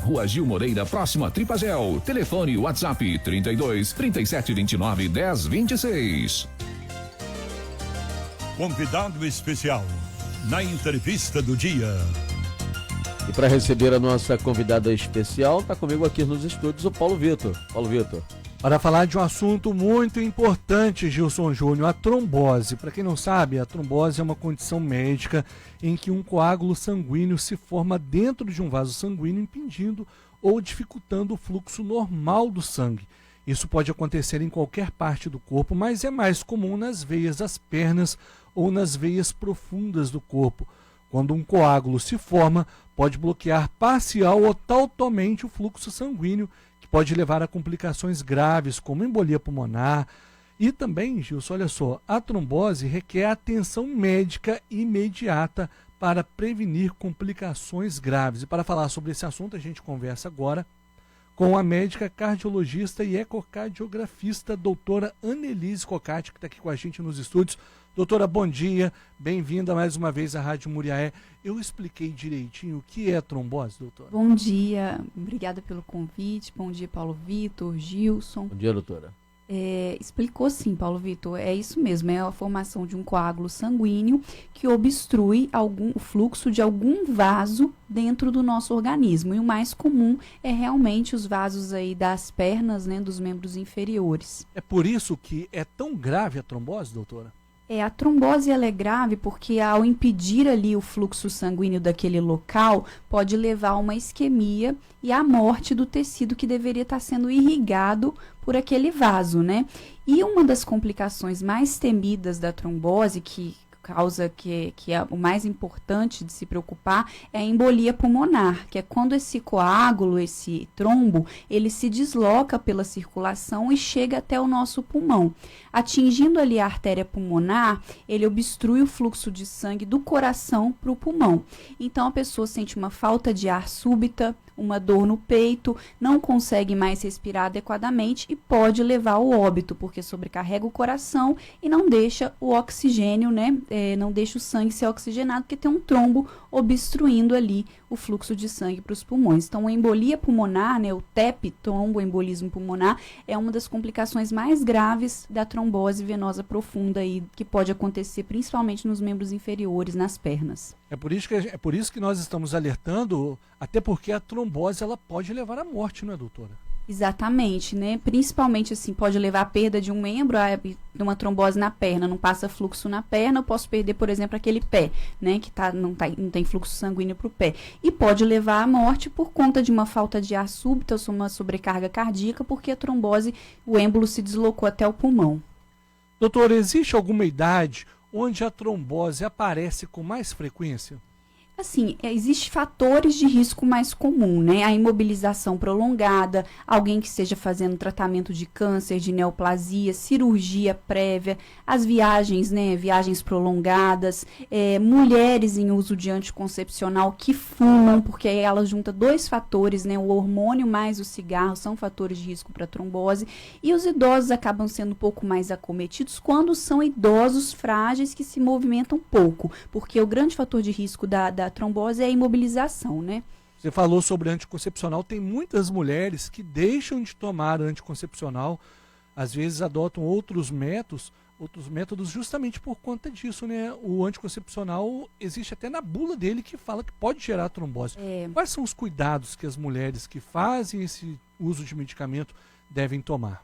Rua Gil Moreira, próximo a Tripagel. Telefone WhatsApp 32 37 29 10 26. Convidado especial na entrevista do dia. E para receber a nossa convidada especial, está comigo aqui nos estúdios o Paulo Vitor. Paulo Vitor. Para falar de um assunto muito importante, Gilson Júnior, a trombose. Para quem não sabe, a trombose é uma condição médica em que um coágulo sanguíneo se forma dentro de um vaso sanguíneo, impedindo ou dificultando o fluxo normal do sangue. Isso pode acontecer em qualquer parte do corpo, mas é mais comum nas veias das pernas ou nas veias profundas do corpo. Quando um coágulo se forma, pode bloquear parcial ou totalmente o fluxo sanguíneo, que pode levar a complicações graves, como embolia pulmonar. E também, Gilson, olha só, a trombose requer atenção médica imediata para prevenir complicações graves. E para falar sobre esse assunto, a gente conversa agora com a médica cardiologista e ecocardiografista, doutora Annelise Cocatti, que está aqui com a gente nos estúdios. Doutora, bom dia, bem-vinda mais uma vez à Rádio Muriaé. Eu expliquei direitinho o que é trombose, doutora? Bom dia, obrigada pelo convite, bom dia Paulo Vitor, Gilson. Bom dia, doutora. Explicou sim, Paulo Vitor, é isso mesmo, é a formação de um coágulo sanguíneo que obstrui o fluxo de algum vaso dentro do nosso organismo. E o mais comum é realmente os vasos aí das pernas, né, dos membros inferiores. É por isso que é tão grave a trombose, doutora? A trombose ela é grave porque ao impedir ali o fluxo sanguíneo daquele local, pode levar a uma isquemia e à morte do tecido que deveria estar sendo irrigado por aquele vaso, né? E uma das complicações mais temidas da trombose, que é o mais importante de se preocupar, é a embolia pulmonar, que é quando esse coágulo, esse trombo, ele se desloca pela circulação e chega até o nosso pulmão. Atingindo ali a artéria pulmonar, ele obstrui o fluxo de sangue do coração para o pulmão. Então a pessoa sente uma falta de ar súbita, uma dor no peito, não consegue mais respirar adequadamente e pode levar ao óbito, porque sobrecarrega o coração e não deixa o oxigênio, né? Não deixa o sangue ser oxigenado, porque tem um trombo obstruindo ali o fluxo de sangue para os pulmões. Então, a embolia pulmonar, né, o TEP, tromboembolismo pulmonar, é uma das complicações mais graves da trombose venosa profunda aí, que pode acontecer principalmente nos membros inferiores, nas pernas. É por isso que nós estamos alertando, até porque a trombose ela pode levar à morte, não é, doutora? Exatamente, né? Principalmente assim, pode levar à perda de um membro, uma trombose na perna, não passa fluxo na perna, eu posso perder, por exemplo, aquele pé, né? Que não tem fluxo sanguíneo para o pé. E pode levar à morte por conta de uma falta de ar súbita, ou uma sobrecarga cardíaca, porque a trombose, o êmbolo se deslocou até o pulmão. Doutor, existe alguma idade onde a trombose aparece com mais frequência? Assim, existem fatores de risco mais comum, né? A imobilização prolongada, alguém que esteja fazendo tratamento de câncer, de neoplasia, cirurgia prévia, as viagens, né? Viagens prolongadas, mulheres em uso de anticoncepcional que fumam, porque aí ela junta dois fatores, né? O hormônio mais o cigarro são fatores de risco para trombose. E os idosos acabam sendo um pouco mais acometidos quando são idosos frágeis que se movimentam pouco, porque o grande fator de risco da trombose é a imobilização, né? Você falou sobre anticoncepcional, tem muitas mulheres que deixam de tomar anticoncepcional, às vezes adotam outros métodos justamente por conta disso, né? O anticoncepcional existe até na bula dele que fala que pode gerar trombose. Quais são os cuidados que as mulheres que fazem esse uso de medicamento devem tomar?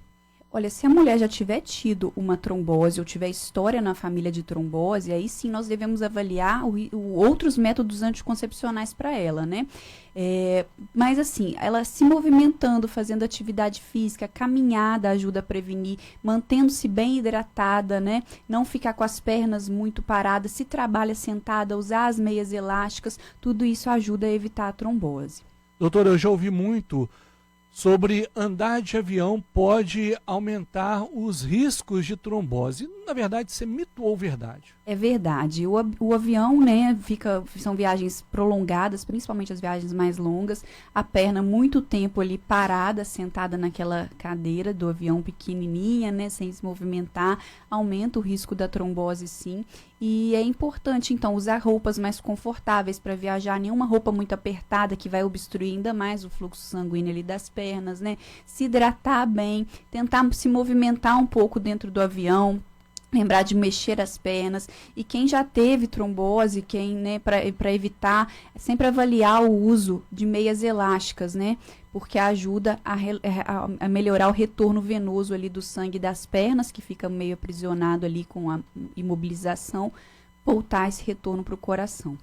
Olha, se a mulher já tiver tido uma trombose ou tiver história na família de trombose, aí sim nós devemos avaliar outros métodos anticoncepcionais para ela, né? Mas assim, ela se movimentando, fazendo atividade física, caminhada ajuda a prevenir, mantendo-se bem hidratada, né? Não ficar com as pernas muito paradas, se trabalha sentada, usar as meias elásticas, tudo isso ajuda a evitar a trombose. Doutora, eu já ouvi muito sobre andar de avião pode aumentar os riscos de trombose. na verdade, isso é mito ou verdade? É verdade. O avião, né, são viagens prolongadas, principalmente as viagens mais longas, a perna muito tempo ali parada, sentada naquela cadeira do avião pequenininha, né, sem se movimentar, aumenta o risco da trombose, sim. E é importante, então, usar roupas mais confortáveis para viajar, nenhuma roupa muito apertada que vai obstruir ainda mais o fluxo sanguíneo ali das pernas, né? Se hidratar bem, tentar se movimentar um pouco dentro do avião, lembrar de mexer as pernas. E quem já teve trombose, né, para evitar, sempre avaliar o uso de meias elásticas, né? Porque ajuda a melhorar o retorno venoso ali do sangue das pernas, que fica meio aprisionado ali com a imobilização, voltar esse retorno para o coração.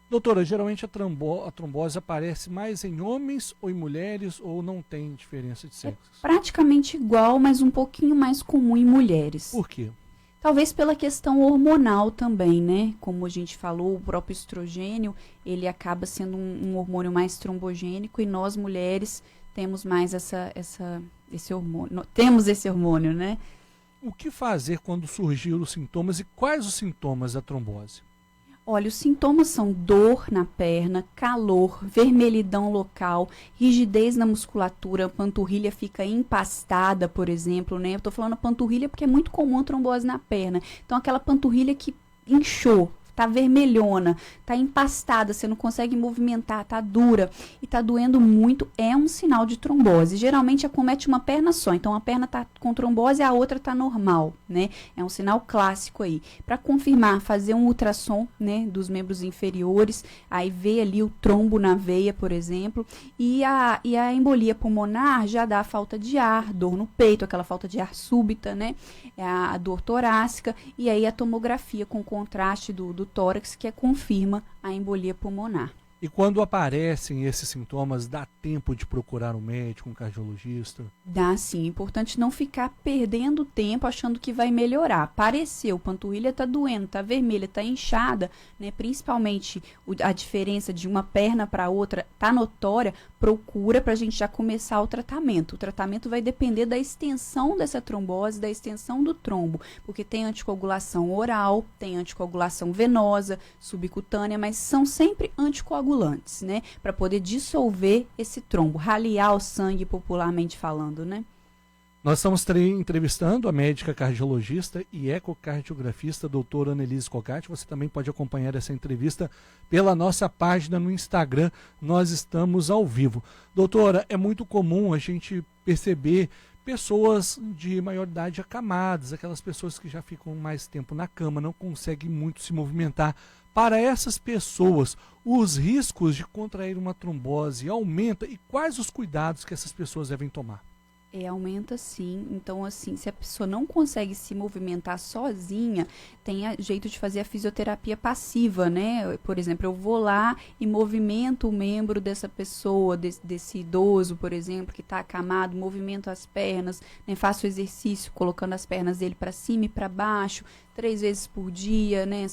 Doutora, geralmente a trombose aparece mais em homens ou em mulheres, ou não tem diferença de sexos? É praticamente igual, mas um pouquinho mais comum em mulheres. Por quê? Talvez pela questão hormonal também, né? Como a gente falou, o próprio estrogênio, ele acaba sendo um hormônio mais trombogênico, e nós mulheres temos mais esse hormônio. Temos esse hormônio, né? O que fazer quando surgiram os sintomas e quais os sintomas da trombose? Olha, os sintomas são dor na perna, calor, vermelhidão local, rigidez na musculatura, a panturrilha fica empastada, por exemplo, né? Eu tô falando panturrilha porque é muito comum a trombose na perna. Então, aquela panturrilha que inchou, tá vermelhona, tá empastada, você não consegue movimentar, tá dura e tá doendo muito, é um sinal de trombose. Geralmente acomete uma perna só, então a perna tá com trombose e a outra tá normal, né? É um sinal clássico aí. Para confirmar, fazer um ultrassom, né, dos membros inferiores, aí ver ali o trombo na veia, por exemplo, e a embolia pulmonar já dá falta de ar, dor no peito, aquela falta de ar súbita, né? A dor torácica, e aí a tomografia com contraste do tórax, que confirma a embolia pulmonar. E quando aparecem esses sintomas, dá tempo de procurar um médico, um cardiologista? Dá sim, é importante não ficar perdendo tempo achando que vai melhorar. Apareceu, panturrilha tá doendo, tá vermelha, tá inchada, né? Principalmente a diferença de uma perna para outra tá notória, procura para a gente já começar o tratamento. O tratamento vai depender da extensão dessa trombose, da extensão do trombo, porque tem anticoagulação oral, tem anticoagulação venosa, subcutânea, mas são sempre anticoagulantes, né? Para poder dissolver esse trombo, ralear o sangue, popularmente falando, né? Nós estamos entrevistando a médica cardiologista e ecocardiografista doutora Anelise Cocatti. Você também pode acompanhar essa entrevista pela nossa página no Instagram. Nós estamos ao vivo. Doutora, é muito comum a gente perceber pessoas de maior idade acamadas, aquelas pessoas que já ficam mais tempo na cama, não conseguem muito se movimentar. Para essas pessoas, os riscos de contrair uma trombose aumenta, e quais os cuidados que essas pessoas devem tomar? Aumenta sim. Então, assim, se a pessoa não consegue se movimentar sozinha, tem jeito de fazer a fisioterapia passiva, né? Por exemplo, eu vou lá e movimento o membro dessa pessoa, desse idoso, por exemplo, que está acamado, movimento as pernas, né? Faço exercício colocando as pernas dele para cima e para baixo, 3 vezes por dia, né?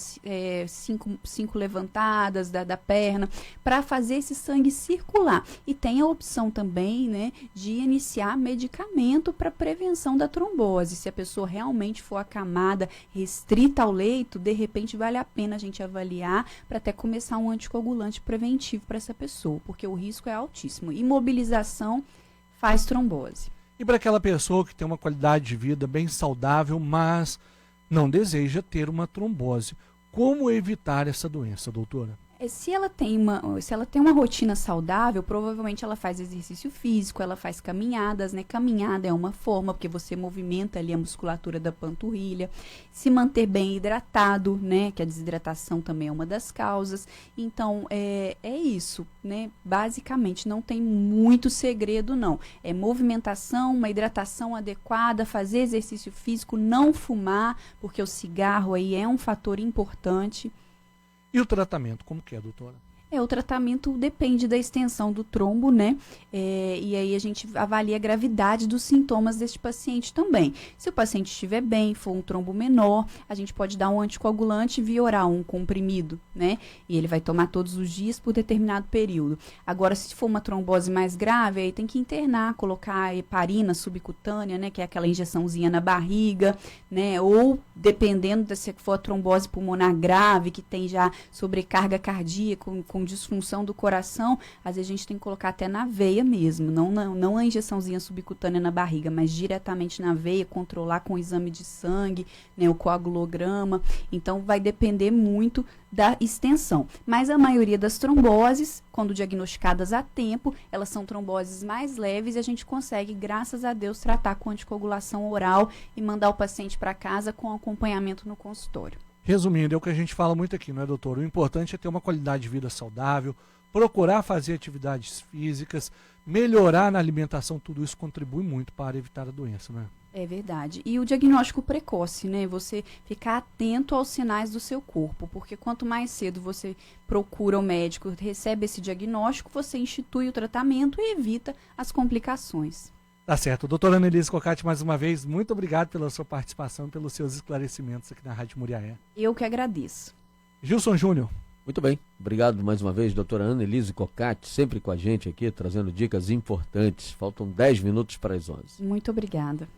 5 levantadas da perna, para fazer esse sangue circular. E tem a opção também, né, de iniciar medicamento para prevenção da trombose. Se a pessoa realmente for acamada, restrita ao leito, de repente vale a pena a gente avaliar para até começar um anticoagulante preventivo para essa pessoa, porque o risco é altíssimo. Imobilização faz trombose. E para aquela pessoa que tem uma qualidade de vida bem saudável, mas não deseja ter uma trombose, como evitar essa doença, doutora? Se ela tem uma rotina saudável, provavelmente ela faz exercício físico, ela faz caminhadas, né? Caminhada é uma forma, porque você movimenta ali a musculatura da panturrilha. Se manter bem hidratado, né? Que a desidratação também é uma das causas. Então, é isso, né? Basicamente, não tem muito segredo, não. É movimentação, uma hidratação adequada, fazer exercício físico, não fumar, porque o cigarro aí é um fator importante. E o tratamento, como que é, doutora? O tratamento depende da extensão do trombo, né? E aí a gente avalia a gravidade dos sintomas deste paciente também. Se o paciente estiver bem, for um trombo menor, a gente pode dar um anticoagulante via oral, um comprimido, né? E ele vai tomar todos os dias por determinado período. Agora, se for uma trombose mais grave, aí tem que internar, colocar heparina subcutânea, né? Que é aquela injeçãozinha na barriga, né? Ou, dependendo se for a trombose pulmonar grave, que tem já sobrecarga cardíaca, com disfunção do coração, às vezes a gente tem que colocar até na veia mesmo, não a injeçãozinha subcutânea na barriga, mas diretamente na veia, controlar com o exame de sangue, né, o coagulograma. Então vai depender muito da extensão. Mas a maioria das tromboses, quando diagnosticadas a tempo, elas são tromboses mais leves e a gente consegue, graças a Deus, tratar com anticoagulação oral e mandar o paciente para casa com acompanhamento no consultório. Resumindo, é o que a gente fala muito aqui, não é, doutor? O importante é ter uma qualidade de vida saudável, procurar fazer atividades físicas, melhorar na alimentação, tudo isso contribui muito para evitar a doença, não é? É verdade. E o diagnóstico precoce, né? Você ficar atento aos sinais do seu corpo, porque quanto mais cedo você procura o médico, recebe esse diagnóstico, você institui o tratamento e evita as complicações. Tá certo. Doutora Annelise Cocatti, mais uma vez, muito obrigado pela sua participação e pelos seus esclarecimentos aqui na Rádio Muriaé. Eu que agradeço. Gilson Júnior. Muito bem. Obrigado mais uma vez, doutora Annelise Cocatti, sempre com a gente aqui, trazendo dicas importantes. Faltam 10 minutos para as 11. Muito obrigada.